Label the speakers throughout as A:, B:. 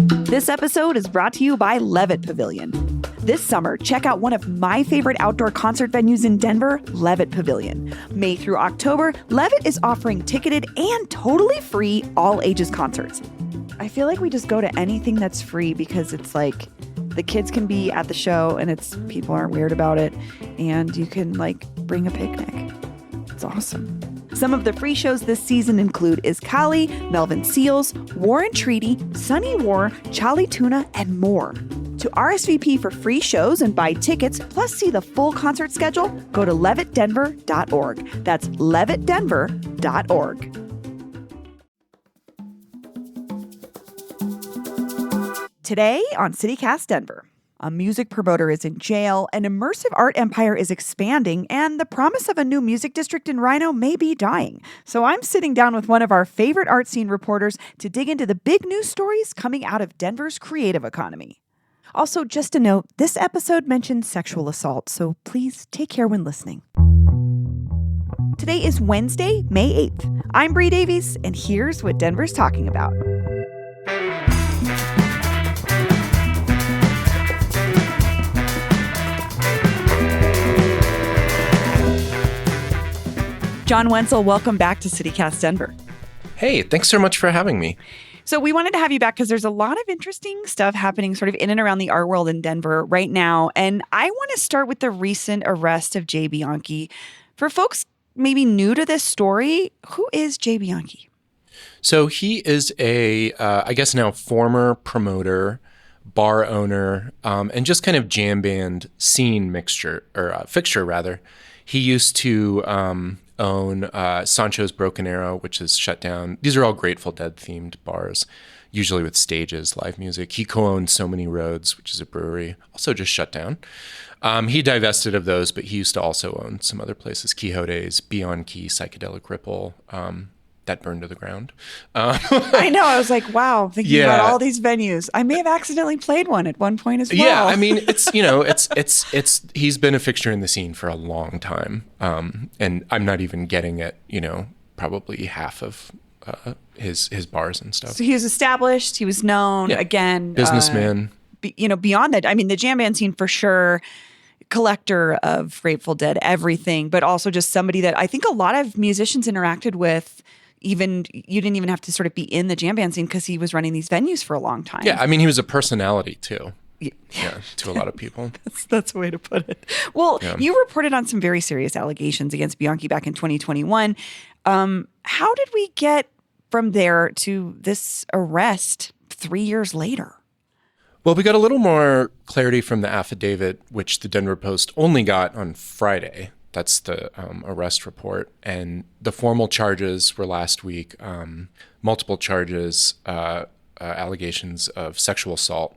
A: This episode is brought to you by Levitt Pavilion. This summer, check out one of my favorite outdoor concert venues in Denver, Levitt Pavilion. May through October, Levitt is offering ticketed and totally free all-ages concerts. I feel like we just go to anything that's free because it's like the kids can be at the show and it's people aren't weird about it, and you can like bring a picnic. It's awesome. Some of the free shows this season include Iskali, Melvin Seals, Warren Treaty, Sunny War, Charlie Tuna, and more. To RSVP for free shows and buy tickets, plus see the full concert schedule, go to levittdenver.org. That's levittdenver.org. Today on CityCast Denver, a music promoter is in jail, an immersive art empire is expanding, and the promise of a new music district in RiNo may be dying. So I'm sitting down with one of our favorite art scene reporters to dig into the big news stories coming out of Denver's creative economy. Also, just a note, this episode mentions sexual assault, so please take care when listening. Today is Wednesday, May 8th. I'm Bree Davies, and here's what Denver's talking about. John Wenzel, welcome back to CityCast Denver.
B: Hey, thanks so much for having me.
A: So we wanted to have you back because there's a lot of interesting stuff happening sort of in and around the art world in Denver right now. And I want to start with the recent arrest of Jay Bianchi. For folks maybe new to this story, who is Jay Bianchi?
B: So he is I guess now former promoter, bar owner, and just kind of jam band scene fixture rather. He used to own Sancho's Broken Arrow, which is shut down. These are all Grateful Dead themed bars, usually with stages, live music. He co-owned So Many Roads, which is a brewery, also just shut down. He divested of those, but he used to also own some other places, Quixote's, Beyond Key, Psychedelic Ripple, that burned to the ground.
A: I know. I was like, wow, thinking about all these venues. I may have accidentally played one at one point as well.
B: Yeah, I mean, it's he's been a fixture in the scene for a long time. And I'm not even getting at, probably half of his bars and stuff.
A: So he was established, he was known, again.
B: Businessman.
A: Beyond that, I mean, the jam band scene for sure, collector of Grateful Dead, everything, but also just somebody that I think a lot of musicians interacted with. Even you didn't even have to sort of be in the jam band scene because he was running these venues for a long time.
B: Yeah, I mean, he was a personality too. Yeah, to a lot of people.
A: That's a way to put it. Well, You reported on some very serious allegations against Bianchi back in 2021. How did we get from there to this arrest 3 years later?
B: Well, we got a little more clarity from the affidavit, which the Denver Post only got on Friday. That's the arrest report. And the formal charges were last week, multiple charges, allegations of sexual assault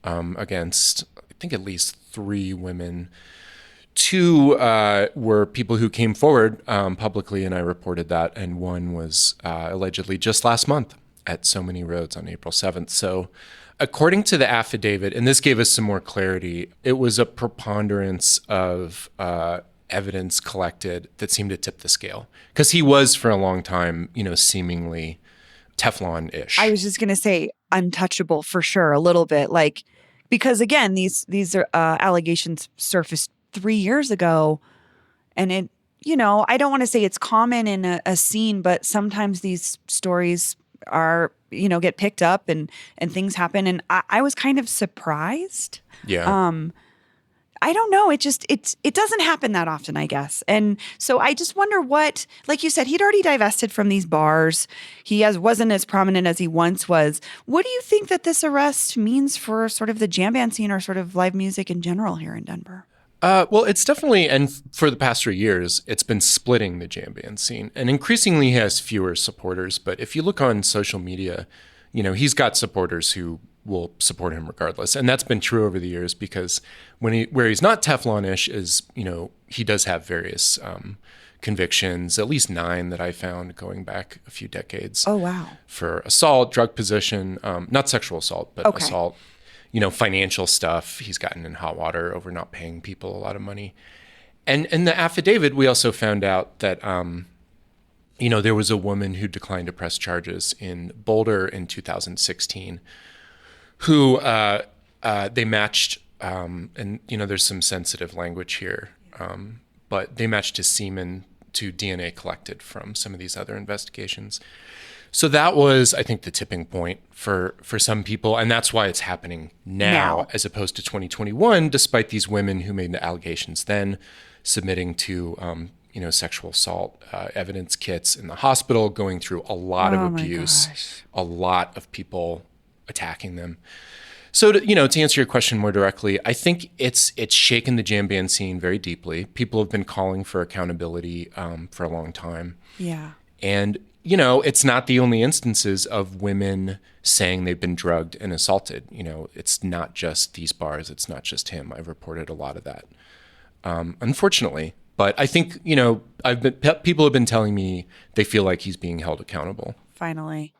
B: against, I think, at least 3 women. 2 were people who came forward publicly, and I reported that. And 1 was allegedly just last month at So Many Roads on April 7th. So according to the affidavit, and this gave us some more clarity, it was a preponderance of evidence collected that seemed to tip the scale. Because he was, for a long time, seemingly Teflon-ish.
A: I was just going to say untouchable for sure, a little bit. Because again, these are allegations surfaced 3 years ago. And it, I don't want to say it's common in a scene, but sometimes these stories are, get picked up and things happen. And I was kind of surprised.
B: Yeah.
A: I don't know. It doesn't happen that often, I guess. And so I just wonder what, like you said, he'd already divested from these bars. He wasn't as prominent as he once was. What do you think that this arrest means for sort of the jam band scene or sort of live music in general here in Denver?
B: Well, it's definitely, and for the past 3 years, it's been splitting the jam band scene. And increasingly he has fewer supporters. But if you look on social media, he's got supporters who will support him regardless. And that's been true over the years because where he's not Teflon-ish is, he does have various convictions, at least 9 that I found going back a few decades.
A: Oh, wow. For
B: assault, drug possession, not sexual assault, but assault, financial stuff. He's gotten in hot water over not paying people a lot of money. And in the affidavit, we also found out that, there was a woman who declined to press charges in Boulder in 2016 who they matched, and there's some sensitive language here, but they matched his semen to DNA collected from some of these other investigations. So that was, I think, the tipping point for some people, and that's why it's happening now as opposed to 2021, despite these women who made the allegations then submitting to sexual assault evidence kits in the hospital, going through a lot of abuse, a lot of people attacking them. So to answer your question more directly, I think it's shaken the jam band scene very deeply. People have been calling for accountability for a long time.
A: Yeah.
B: And it's not the only instances of women saying they've been drugged and assaulted. It's not just these bars. It's not just him. I've reported a lot of that, unfortunately. But I think, people have been telling me they feel like he's being held accountable.
A: Finally.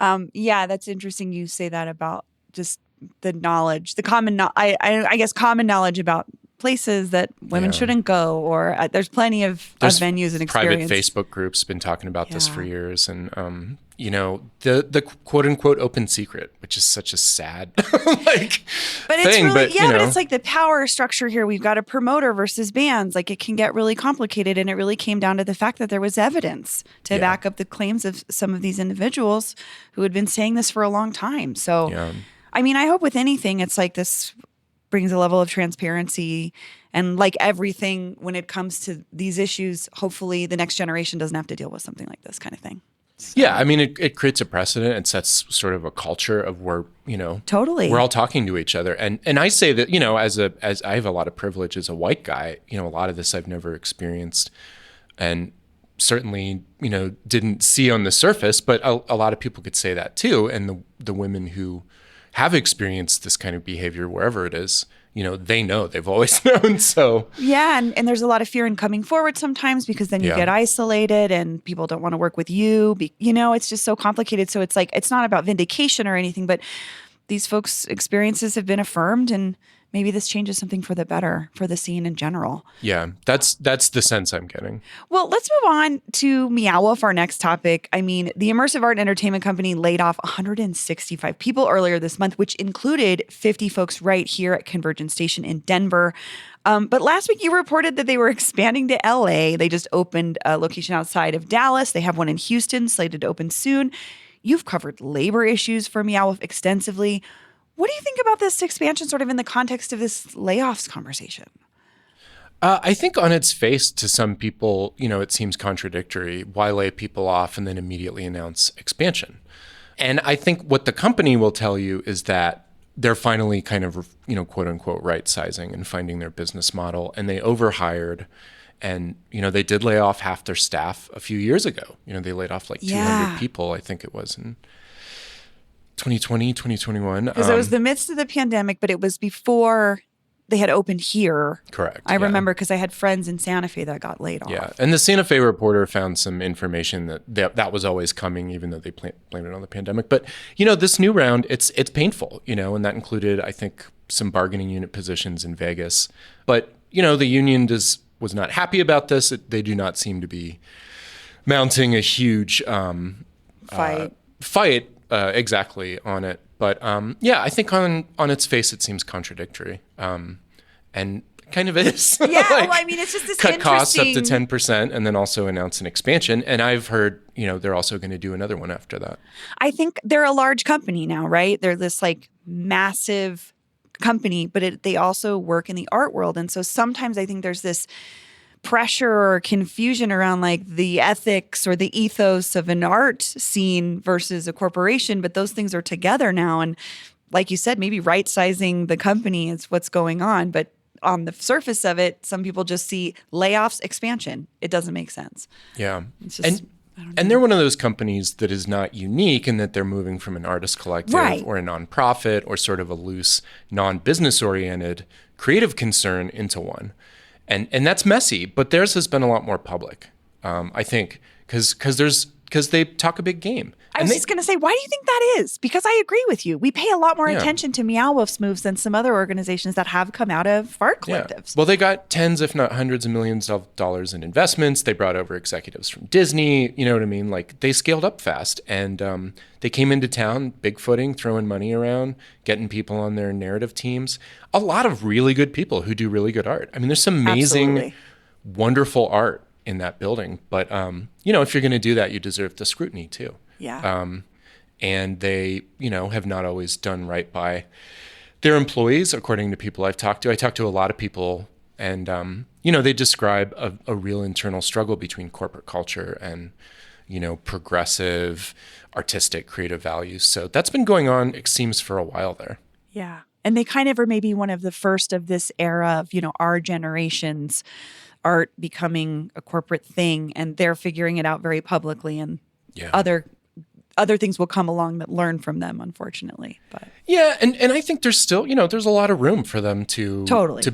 A: Yeah, that's interesting you say that about just the knowledge, the common, I guess common knowledge about places that women shouldn't go, or there's plenty of venues and experience.
B: Private Facebook groups been talking about this for years, and the quote unquote open secret, which is such a sad
A: but it's
B: thing.
A: Really, but it's like the power structure here. We've got a promoter versus bands. Like it can get really complicated, and it really came down to the fact that there was evidence to back up the claims of some of these individuals who had been saying this for a long time. So, I mean, I hope with anything, it's like this brings a level of transparency, and like everything when it comes to these issues, hopefully the next generation doesn't have to deal with something like this kind of thing. So.
B: Yeah, I mean, it creates a precedent and sets sort of a culture of where,
A: totally
B: we're all talking to each other. And I say that, as I have a lot of privilege as a white guy, a lot of this I've never experienced and certainly, didn't see on the surface, but a lot of people could say that too. And the women who have experienced this kind of behavior, wherever it is, they know, they've always known. So
A: yeah, and there's a lot of fear in coming forward sometimes because then you get isolated and people don't want to work with you. It's just so complicated. So it's like, it's not about vindication or anything, but these folks' experiences have been affirmed, and maybe this changes something for the better for the scene in general.
B: Yeah, that's the sense I'm getting.
A: Well, let's move on to Meow for our next topic. I mean, the immersive art and entertainment company laid off 165 people earlier this month, which included 50 folks right here at Convergence Station in Denver. But last week you reported that they were expanding to LA. They just opened a location outside of Dallas. They have one in Houston slated to open soon. You've covered labor issues for Meow extensively. What do you think about this expansion sort of in the context of this layoffs conversation?
B: I think on its face, to some people, it seems contradictory. Why lay people off and then immediately announce expansion? And I think what the company will tell you is that they're finally kind of, quote unquote, right sizing and finding their business model. And they overhired. And, they did lay off half their staff a few years ago. They laid off like 200 people, I think it was, in 2020, 2021.
A: Because it was the midst of the pandemic, but it was before they had opened here.
B: Correct.
A: I remember because I had friends in Santa Fe that got laid off.
B: Yeah. And the Santa Fe reporter found some information that was always coming, even though they blamed it on the pandemic. But, this new round, it's painful, and that included, I think, some bargaining unit positions in Vegas. But, the union was not happy about this. They do not seem to be mounting a huge fight exactly on it. But I think on its face, it seems contradictory. And kind of is.
A: Yeah, well, I mean, it's just this
B: cut costs up to 10% and then also announce an expansion. And I've heard, they're also going to do another one after that.
A: I think they're a large company now, right? They're this like massive company, but they also work in the art world. And so sometimes I think there's this pressure or confusion around like the ethics or the ethos of an art scene versus a corporation, but those things are together now. And like you said, maybe right-sizing the company is what's going on. But on the surface of it, some people just see layoffs, expansion. It doesn't make sense.
B: Yeah.
A: It's just,
B: and they're one of those companies that is not unique in that they're moving from an artist collective or a nonprofit or sort of a loose, non-business oriented creative concern into one. And that's messy, but theirs has been a lot more public, I think, because because they talk a big game.
A: I was just going to say, why do you think that is? Because I agree with you. We pay a lot more
B: Yeah.
A: attention to Meow Wolf's moves than some other organizations that have come out of art collectives.
B: Well, they got tens, if not hundreds of millions of dollars in investments. They brought over executives from Disney. You know what I mean? Like, they scaled up fast. And they came into town, big footing, throwing money around, getting people on their narrative teams. A lot of really good people who do really good art. I mean, there's some amazing,
A: Absolutely.
B: wonderful art in that building. But, if you're going to do that, you deserve the scrutiny, too.
A: Yeah.
B: And they, have not always done right by their employees, according to people I've talked to. I talked to a lot of people, and, they describe a real internal struggle between corporate culture and, progressive, artistic, creative values. So that's been going on, it seems, for a while there.
A: Yeah. And they kind of are maybe one of the first of this era of, our generation's art becoming a corporate thing, and they're figuring it out very publicly, and other things will come along that learn from them, unfortunately. But
B: yeah, and I think there's still, there's a lot of room for them to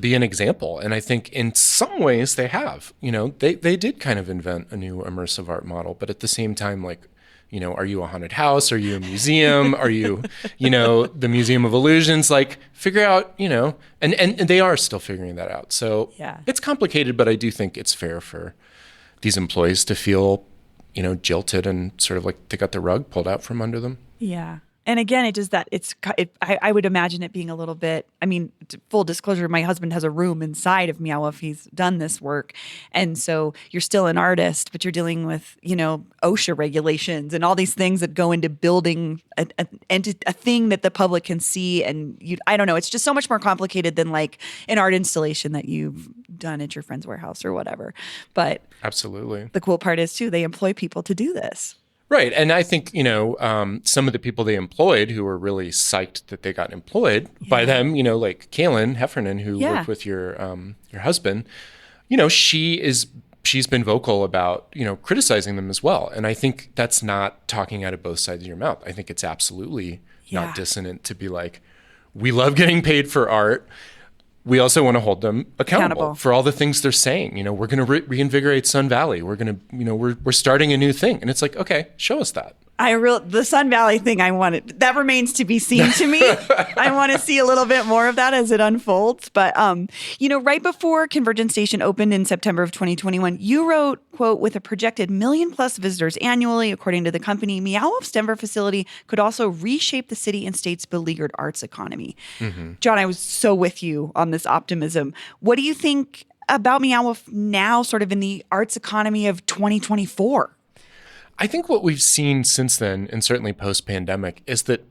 B: be an example. And I think in some ways they have, they did kind of invent a new immersive art model, but at the same time, like, are you a haunted house? Are you a museum? Are you, the Museum of Illusions? Like, figure out, and they are still figuring that out. So it's complicated, but I do think it's fair for these employees to feel, jilted and sort of like they got the rug pulled out from under them.
A: Yeah. And again, it does that. I would imagine it being a little bit, full disclosure, my husband has a room inside of Meow if he's done this work. And so you're still an artist, but you're dealing with, OSHA regulations and all these things that go into building a thing that the public can see. And I don't know, it's just so much more complicated than like an art installation that you've done at your friend's warehouse or whatever. But
B: absolutely,
A: the cool part is too, they employ people to do this.
B: Right. And I think, some of the people they employed who were really psyched that they got employed by them, like Kaylin Heffernan, who worked with your husband, she's been vocal about, criticizing them as well. And I think that's not talking out of both sides of your mouth. I think it's absolutely not dissonant to be like, we love getting paid for art. We also want to hold them accountable for all the things they're saying. We're going to reinvigorate Sun Valley. We're going to, we're starting a new thing. And it's like, okay, show us that.
A: The Sun Valley thing, that remains to be seen to me. I want to see a little bit more of that as it unfolds. But, right before Convergence Station opened in September of 2021, you wrote, quote, with a projected 1 million+ visitors annually, according to the company, Meow Wolf's Denver facility could also reshape the city and state's beleaguered arts economy. Mm-hmm. John, I was so with you on this optimism. What do you think about Meow Wolf now, sort of in the arts economy of 2024?
B: I think what we've seen since then, and certainly post-pandemic, is that,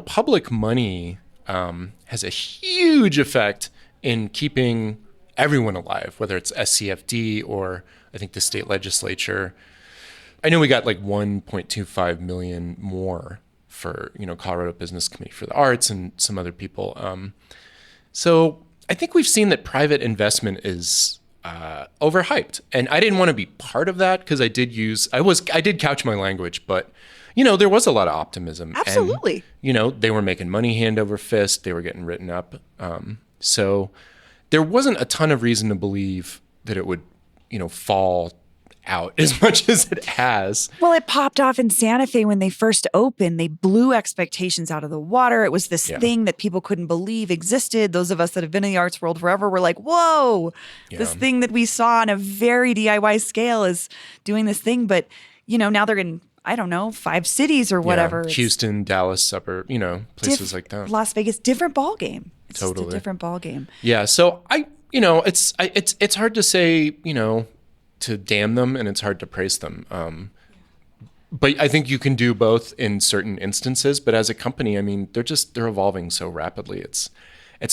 B: public money has a huge effect in keeping everyone alive, whether it's SCFD or I think the state legislature. I know we got like 1.25 million more for, Colorado Business Committee for the Arts and some other people. So I think we've seen that private investment is overhyped. And I didn't want to be part of that because I did couch my language, but there was a lot of optimism.
A: Absolutely.
B: And, they were making money hand over fist. They were getting written up. So there wasn't a ton of reason to believe that it would, fall out as much as it has.
A: Well, it popped off in Santa Fe when they first opened. They blew expectations out of the water. It was this thing that people couldn't believe existed. Those of us that have been in the arts world forever were like, whoa, this thing that we saw on a very DIY scale is doing this thing. But, now they're in, 5 cities or whatever.
B: Yeah. Houston, Dallas, suburb, places like that.
A: Las Vegas, different ball game. It's
B: totally
A: just a different ball game.
B: Yeah. So it's hard to say, to damn them, and it's hard to praise them. But I think you can do both in certain instances. But as a company, they're evolving so rapidly. It's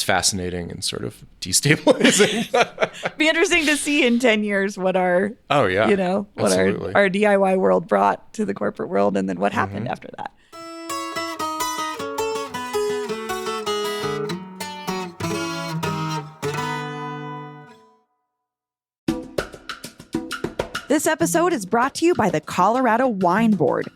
B: fascinating and sort of destabilizing.
A: Be interesting to see in 10 years what our what
B: Absolutely.
A: our DIY world brought to the corporate world, and then what happened after that. This episode is brought to you by the Colorado Wine Board.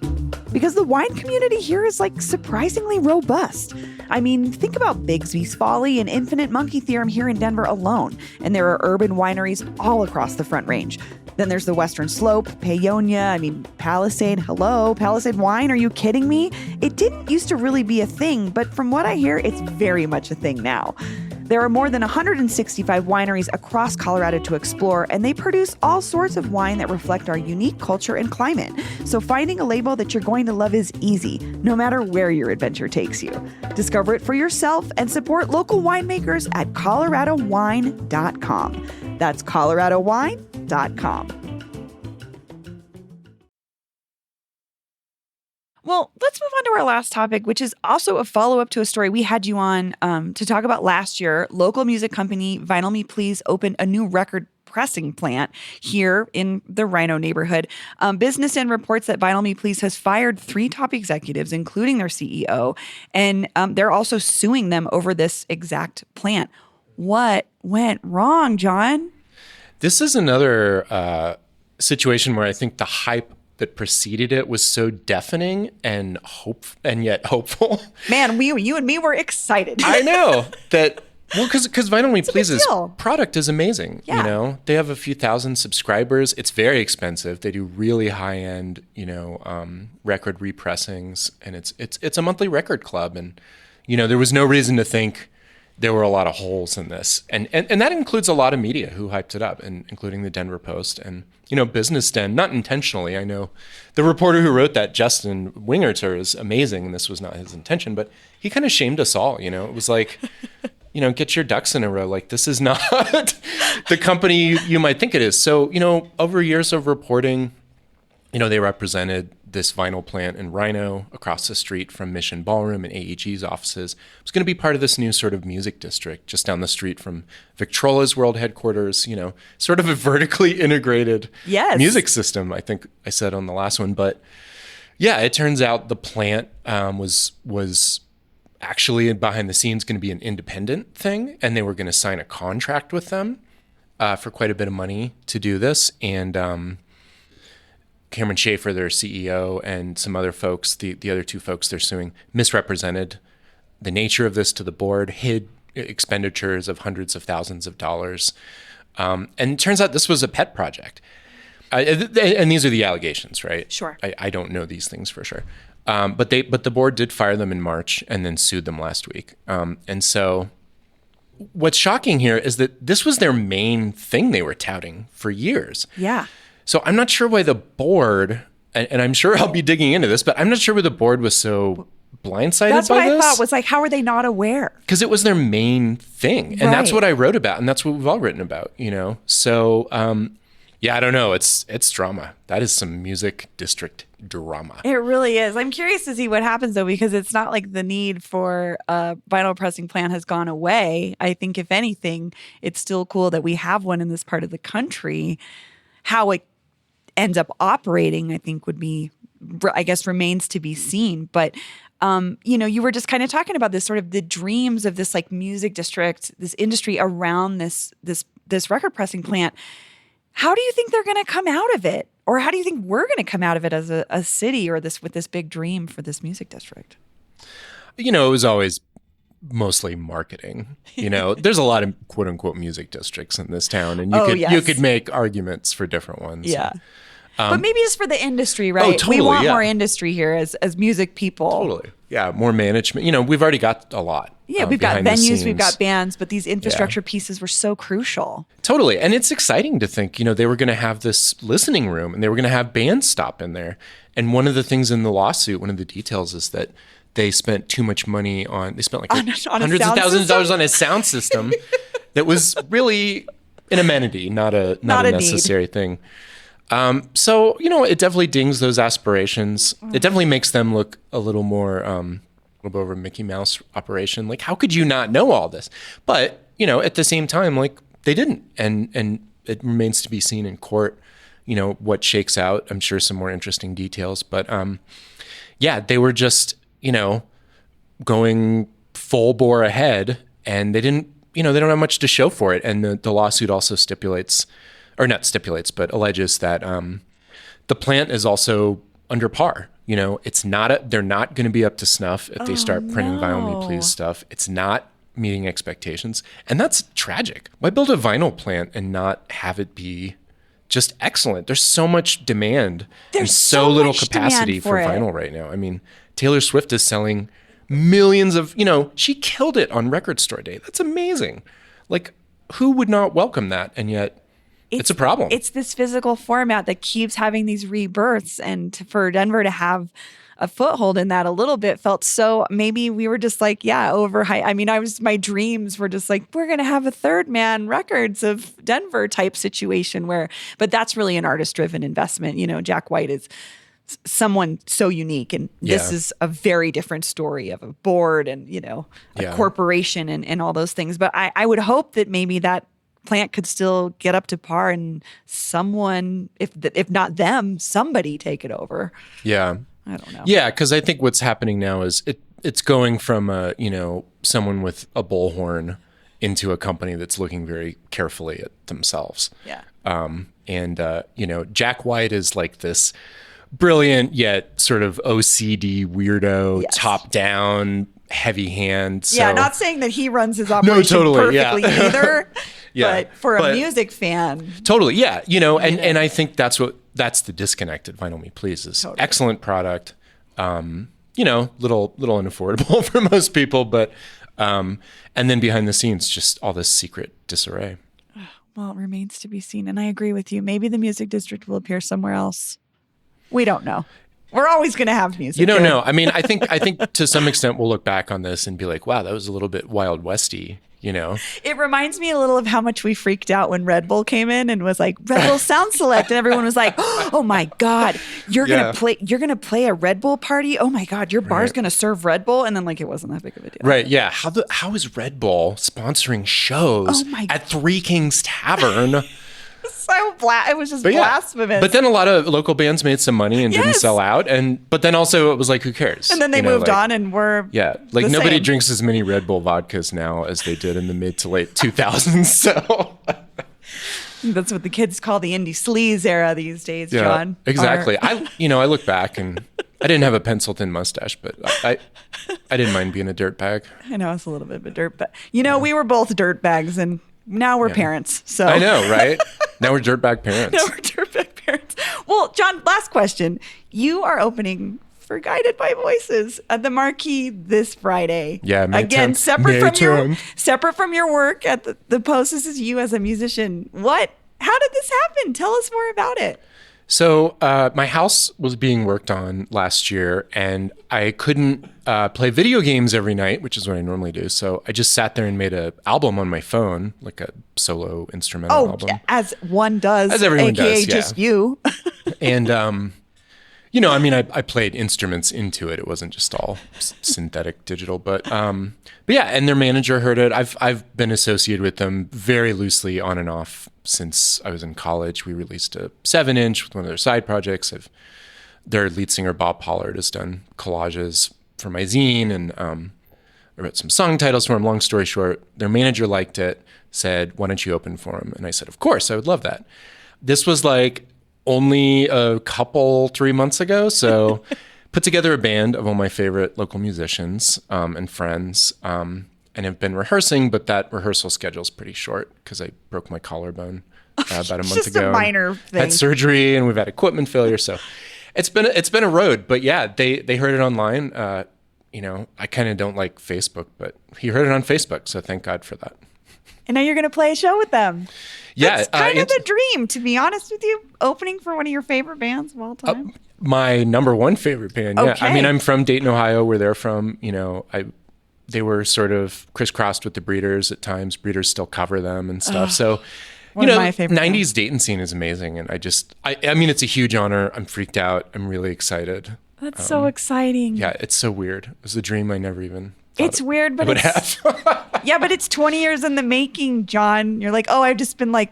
A: Because the wine community here is surprisingly robust. Think about Bigsby's Folly and Infinite Monkey Theorem here in Denver alone. And there are urban wineries all across the Front Range. Then there's the Western Slope, Paonia, Palisade. Hello, Palisade wine? Are you kidding me? It didn't used to really be a thing, but from what I hear, it's very much a thing now. There are more than 165 wineries across Colorado to explore, and they produce all sorts of wine that reflect our unique culture and climate. So finding a label that you're going to love is easy, no matter where your adventure takes you. Discover it for yourself and support local winemakers at coloradowine.com. That's coloradowine.com. Well, let's move on to our last topic, which is also a follow-up to a story we had you on to talk about last year. Local music company Vinyl Me Please opened a new record pressing plant here in the RiNo neighborhood. Business End reports that Vinyl Me Please has fired 3 top executives, including their CEO, and they're also suing them over this exact plant. What went wrong, John?
B: This is another situation where I think the hype that preceded it was so deafening and yet hopeful.
A: Man, you and me were excited.
B: I know that. Well, because Vinyl Me Please's product is amazing.
A: Yeah.
B: You know, they have a few thousand subscribers. It's very expensive. They do really high end, record repressings, and it's a monthly record club. And there was no reason to think there were a lot of holes in this, and that includes a lot of media who hyped it up, and including the Denver Post and Business Den, not intentionally. I know the reporter who wrote that, Justin Wingerter, is amazing, and this was not his intention, but he kind of shamed us all. It was like, get your ducks in a row. Like, this is not the company you might think it is. So, over years of reporting, they represented this vinyl plant in RiNo across the street from Mission Ballroom and AEG's offices. It was going to be part of this new sort of music district just down the street from Victrola's world headquarters, sort of a vertically integrated music system, I think I said on the last one. But yeah, it turns out the plant was actually behind the scenes going to be an independent thing, and they were going to sign a contract with them for quite a bit of money to do this. And Cameron Schaefer, their CEO, and some other folks, the other 2 folks they're suing, misrepresented the nature of this to the board, hid expenditures of hundreds of thousands of dollars. And it turns out this was a pet project. And these are the allegations, right?
A: Sure.
B: I don't know these things for sure. But the board did fire them in March and then sued them last week. And so what's shocking here is that this was their main thing they were touting for years.
A: Yeah.
B: So I'm not sure why the board, and I'm sure I'll be digging into this, but I'm not sure why the board was so blindsided by this.
A: That's what I thought, was like, how are they not aware?
B: Because it was their main thing. And that's what I wrote about, and that's what we've all written about, So, I don't know. It's drama. That is some music district drama.
A: It really is. I'm curious to see what happens, though, because it's not like the need for a vinyl pressing plant has gone away. I think, if anything, it's still cool that we have one in this part of the country. How it ends up operating, I think, remains to be seen. But, you were just kind of talking about this sort of the dreams of this like music district, this industry around this record pressing plant. How do you think they're going to come out of it? Or how do you think we're going to come out of it as a city, or with this big dream for this music district?
B: It was always mostly marketing. There's a lot of quote unquote music districts in this town, and you could make arguments for different ones.
A: Yeah. But maybe it's for the industry, right?
B: Totally,
A: we want more industry here as music people.
B: Totally. Yeah, more management. We've already got a lot.
A: Yeah, we've got venues, we've got bands, but these infrastructure pieces were so crucial.
B: Totally. And it's exciting to think, they were going to have this listening room, and they were going to have bands stop in there. And one of the things in the lawsuit, one of the details is that they spent too much money they spent like hundreds of thousands of dollars on a sound system that was really an amenity, not a necessary thing. So, it definitely dings those aspirations. It definitely makes them look a little more, a little bit of a Mickey Mouse operation. Like, how could you not know all this? But, at the same time, like, they didn't. And it remains to be seen in court, what shakes out. I'm sure some more interesting details. But, they were just, going full bore ahead, and they didn't, they don't have much to show for it. And the lawsuit also alleges that the plant is also under par. They're not going to be up to snuff if they start printing Vinyl Me Please stuff. It's not meeting expectations, and that's tragic. Why build a vinyl plant and not have it be just excellent. There's so much demand and
A: There's
B: so
A: so
B: little
A: much
B: capacity
A: demand for it.
B: vinyl right now. I mean, Taylor Swift is selling millions of, she killed it on Record Store Day. That's amazing. Like, who would not welcome that? And yet it's a problem.
A: It's this physical format that keeps having these rebirths. And for Denver to have a foothold in that a little bit felt so, maybe we were just like, overhyped. I mean, my dreams were just like, we're going to have a Third Man Records of Denver type situation but that's really an artist driven investment. Jack White is someone so unique. And this is a very different story of a board and, a corporation and all those things. But I would hope that maybe that plant could still get up to par and someone, if not them, somebody take it over.
B: Yeah.
A: I don't know.
B: Yeah, because I think what's happening now is it's going from someone with a bullhorn into a company that's looking very carefully at themselves.
A: Yeah.
B: Jack White is like this brilliant yet sort of OCD weirdo, top down, heavy hand. So.
A: Yeah, not saying that he runs his operation perfectly either.
B: Yeah.
A: But for a music fan.
B: Totally. Yeah. And I think that's the disconnect at Vinyl Me Please is excellent product. Little unaffordable for most people, but, and then behind the scenes, just all this secret disarray.
A: Well, it remains to be seen. And I agree with you. Maybe the music district will appear somewhere else. We don't know. We're always going to have music.
B: You don't know. I mean, I think to some extent we'll look back on this and be like, wow, that was a little bit Wild Westy.
A: It reminds me a little of how much we freaked out when Red Bull came in and was like, Red Bull Sound Select, and everyone was like, oh my God, you're gonna play a Red Bull party? Oh my God, your bar's gonna serve Red Bull? And then it wasn't that big of a deal.
B: Right, yeah. How is Red Bull sponsoring shows at Three Kings Tavern?
A: It was just blasphemous.
B: But then a lot of local bands made some money and didn't sell out. But then also it was like, who cares?
A: And then they moved on and were
B: nobody drinks as many Red Bull vodkas now as they did in the mid to late 2000s. So
A: that's what the kids call the indie sleaze era these days, John.
B: Exactly. I look back and I didn't have a pencil thin mustache, but I didn't mind being a dirtbag.
A: I know it's a little bit of a dirt, but we were both dirt bags and now we're parents. So
B: I know, right? Now we're dirtbag parents.
A: Well, John, last question. You are opening for Guided by Voices at the Marquee this Friday.
B: Yeah, May
A: again,
B: 10th.
A: separate from your work at the Post. This is you as a musician. How did this happen? Tell us more about it.
B: So my house was being worked on last year, and I couldn't play video games every night, which is what I normally do. So I just sat there and made an album on my phone, like a solo instrumental album.
A: As one does,
B: as everyone
A: AKA
B: does,
A: just you.
B: And I played instruments into it. It wasn't just all synthetic digital, but yeah. And their manager heard it. I've been associated with them very loosely on and off since I was in college. We released a 7-inch with one of their side projects. Their lead singer Bob Pollard has done collages for my zine, and I wrote some song titles for him. Long story short, their manager liked it, said, "Why don't you open for him?" And I said, "Of course, I would love that." This was like only 3 months ago. So put together a band of all my favorite local musicians and friends and have been rehearsing, but that rehearsal schedule is pretty short because I broke my collarbone about a month ago.
A: Just a minor thing.
B: Had surgery and we've had equipment failure. So it's been a road, but yeah, they heard it online. I kind of don't like Facebook, but he heard it on Facebook. So thank God for that.
A: And now you're going to play a show with them.
B: Yeah.
A: It's kind of the dream, to be honest with you. Opening for one of your favorite bands of all time.
B: My number one favorite band. Yeah.
A: Okay.
B: I mean, I'm from Dayton, Ohio, where they're from. They were sort of crisscrossed with the Breeders at times. Breeders still cover them and stuff. So,
A: one of my favorite
B: 90s
A: bands.
B: Dayton scene is amazing. And I mean, it's a huge honor. I'm freaked out. I'm really excited.
A: That's so exciting.
B: Yeah, it's so weird. It was a dream I never even
A: It's weird, but yeah, but it's 20 years in the making, John. You're like, I've just been like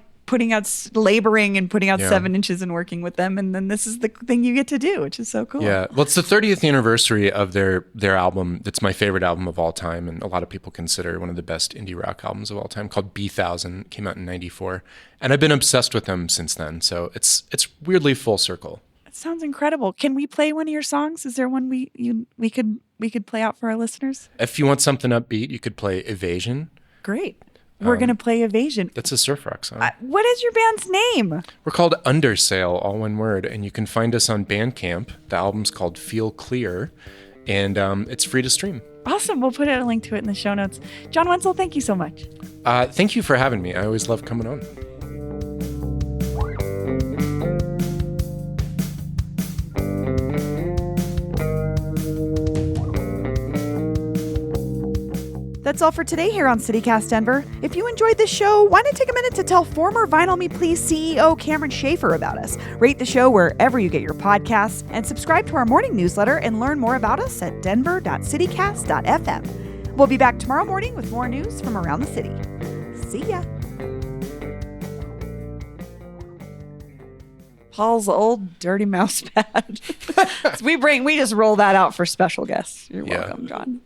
A: laboring and putting out 7 inches and working with them. And then this is the thing you get to do, which is so cool.
B: Yeah. Well, it's the 30th anniversary of their album. That's my favorite album of all time. And a lot of people consider one of the best indie rock albums of all time, called B-1000. It came out in 94. And I've been obsessed with them since then. So it's weirdly full circle.
A: It sounds incredible. Can we play one of your songs? Is there one we could play out for our listeners?
B: If you want something upbeat, you could play Evasion.
A: Great. We're going to play Evasion.
B: That's a surf rock song.
A: What is your band's name?
B: We're called Undersail, all one word, and you can find us on Bandcamp. The album's called Feel Clear, and it's free to stream.
A: Awesome. We'll put a link to it in the show notes. John Wenzel, thank you so much.
B: Thank you for having me. I always love coming on.
A: That's all for today here on CityCast Denver. If you enjoyed this show, why not take a minute to tell former Vinyl Me Please CEO Cameron Schaefer about us? Rate the show wherever you get your podcasts and subscribe to our morning newsletter and learn more about us at denver.citycast.fm. We'll be back tomorrow morning with more news from around the city. See ya. Paul's old dirty mouse pad. we just roll that out for special guests. You're welcome, John.